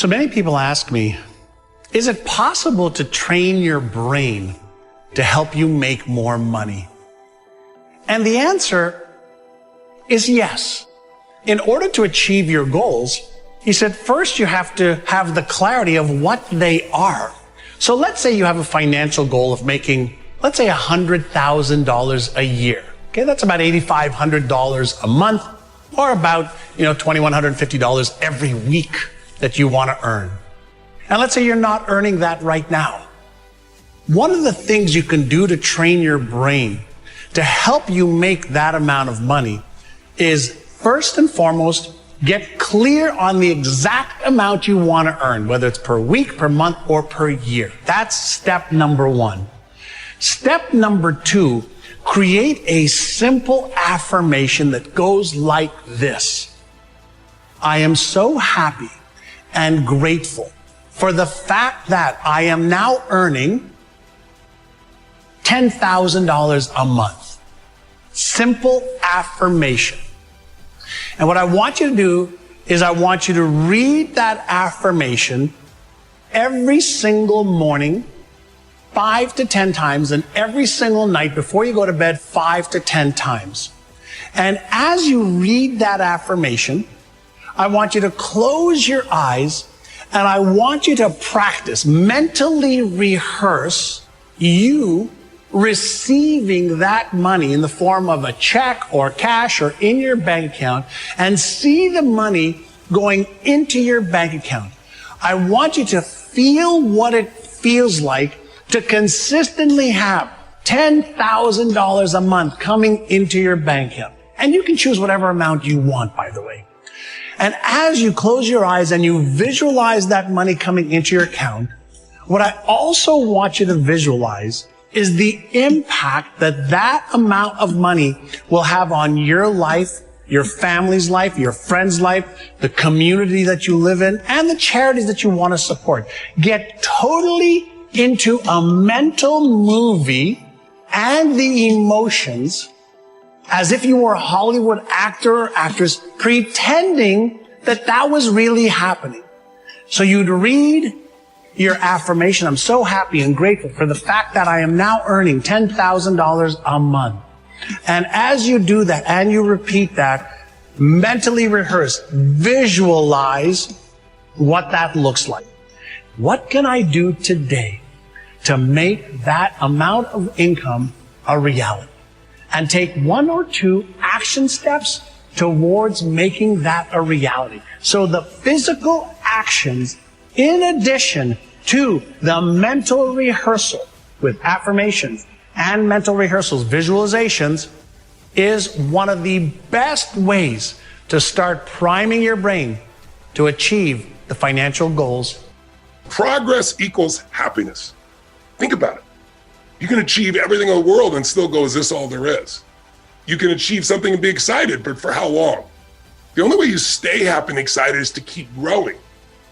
So many people ask me, is it possible to train your brain to help you make more money? And the answer is yes. In order to achieve your goals, he said, first you have to have the clarity of what they are. So let's say you have a financial goal of making, let's say $100,000 a year. Okay, that's about $8,500 a month, or about, $2,150 every week that you want to earn. And let's say you're not earning that right now. One of the things you can do to train your brain to help you make that amount of money is, first and foremost, get clear on the exact amount you want to earn, whether it's per week, per month, or per year. That's step number one. Step number two, create a simple affirmation that goes like this. I am so happy and grateful for the fact that I am now earning $10,000 a month. Simple affirmation. And what I want you to do is I want you to read that affirmation every single morning 5 to 10 times, and every single night before you go to bed 5 to 10 times. And as you read that affirmation, I want you to close your eyes and I want you to practice, mentally rehearse you receiving that money in the form of a check or cash or in your bank account, and see the money going into your bank account. I want you to feel what it feels like to consistently have $10,000 a month coming into your bank account. And you can choose whatever amount you want, by the way. And as you close your eyes and you visualize that money coming into your account, what I also want you to visualize is the impact that that amount of money will have on your life, your family's life, your friend's life, the community that you live in, and the charities that you want to support. Get totally into a mental movie and the emotions as if you were a Hollywood actor or actress pretending that that was really happening. So you'd read your affirmation, I'm so happy and grateful for the fact that I am now earning $10,000 a month. And as you do that and you repeat that, mentally rehearse, visualize what that looks like. What can I do today to make that amount of income a reality? And take 1 or 2 action steps towards making that a reality. So the physical actions, in addition to the mental rehearsal with affirmations and mental rehearsals, visualizations, is one of the best ways to start priming your brain to achieve the financial goals. Progress equals happiness. Think about it. You can achieve everything in the world and still go, is this all there is? You can achieve something and be excited, but for how long? The only way you stay happy and excited is to keep growing.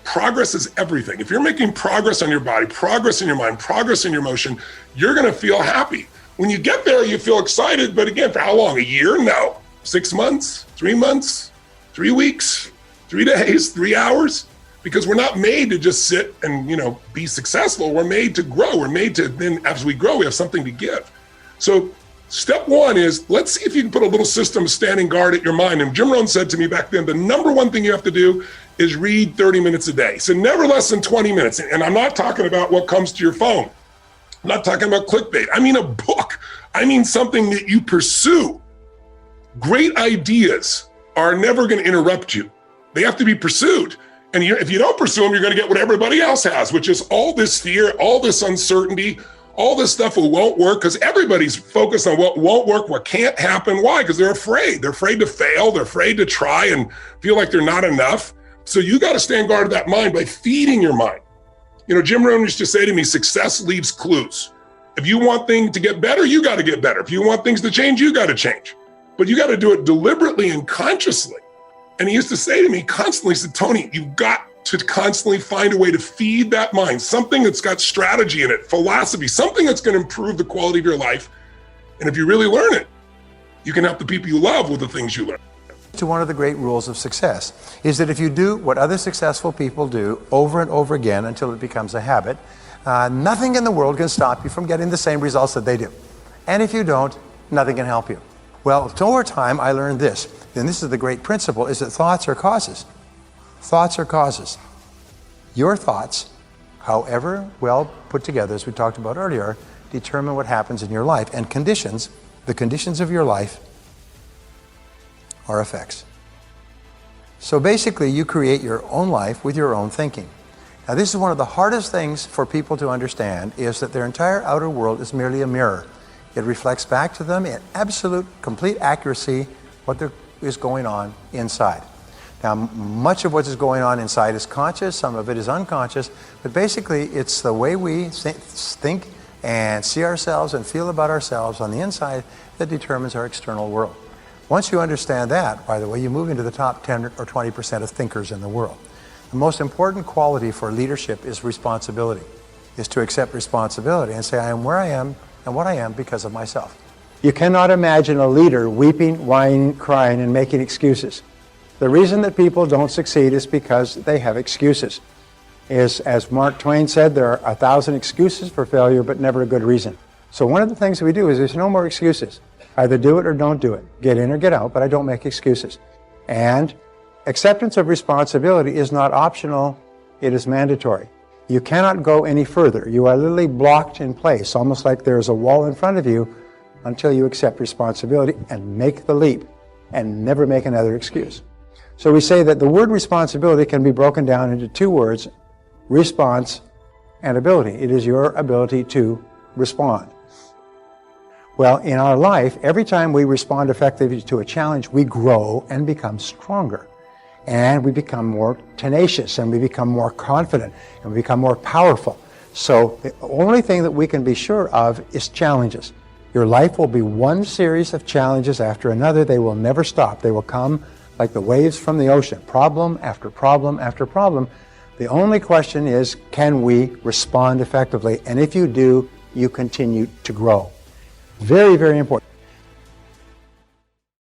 Progress is everything. If you're making progress on your body, progress in your mind, progress in your emotion, you're gonna feel happy. When you get there, you feel excited, but again, for how long? A year? No. 6 months, 3 months, 3 weeks, 3 days, 3 hours? Because we're not made to just sit and, be successful. We're made to grow. We're made to then, as we grow, we have something to give. So step one is, let's see if you can put a little system of standing guard at your mind. And Jim Rohn said to me back then, the number one thing you have to do is read 30 minutes a day. So never less than 20 minutes. And I'm not talking about what comes to your phone. I'm not talking about clickbait. I mean a book. I mean something that you pursue. Great ideas are never going to interrupt you. They have to be pursued. And if you don't pursue them, you're going to get what everybody else has, which is all this fear, all this uncertainty, all this stuff that won't work, because everybody's focused on what won't work, what can't happen. Why? Because they're afraid. They're afraid to fail. They're afraid to try and feel like they're not enough. So you got to stand guard of that mind by feeding your mind. Jim Rohn used to say to me, success leaves clues. If you want things to get better, you got to get better. If you want things to change, you got to change. But you got to do it deliberately and consciously. And he used to say to me constantly, he said, Tony, you've got to constantly find a way to feed that mind, something that's got strategy in it, philosophy, something that's going to improve the quality of your life. And if you really learn it, you can help the people you love with the things you learn. to one of the great rules of success, is that if you do what other successful people do over and over again until it becomes a habit, nothing in the world can stop you from getting the same results that they do. And if you don't, nothing can help you. Well, over time, I learned this, and this is the great principle, is that thoughts are causes. Thoughts are causes. Your thoughts, however well put together, as we talked about earlier, determine what happens in your life. And conditions, the conditions of your life, are effects. So basically, you create your own life with your own thinking. Now, this is one of the hardest things for people to understand, is that their entire outer world is merely a mirror. It reflects back to them in absolute, complete accuracy what there is going on inside. Now, much of what is going on inside is conscious, some of it is unconscious, but basically it's the way we think and see ourselves and feel about ourselves on the inside that determines our external world. Once you understand that, by the way, you move into the top 10 or 20% of thinkers in the world. The most important quality for leadership is responsibility, is to accept responsibility and say, I am where I am and what I am because of myself. You cannot imagine a leader weeping, whining, crying, and making excuses. The reason that people don't succeed is because they have excuses. As Mark Twain said, there are 1,000 excuses for failure, but never a good reason. So one of the things that we do is there's no more excuses. Either do it or don't do it. Get in or get out, but I don't make excuses. And acceptance of responsibility is not optional, it is mandatory. You cannot go any further. You are literally blocked in place, almost like there's a wall in front of you, until you accept responsibility and make the leap and never make another excuse. So we say that the word responsibility can be broken down into two words, response and ability. It is your ability to respond. Well, in our life, every time we respond effectively to a challenge, we grow and become stronger. And we become more tenacious, and we become more confident, and we become more powerful. So the only thing that we can be sure of is challenges. Your life will be one series of challenges after another. They will never stop. They will come like the waves from the ocean, problem after problem after problem. The only question is, can we respond effectively? And if you do, you continue to grow. Very, very important.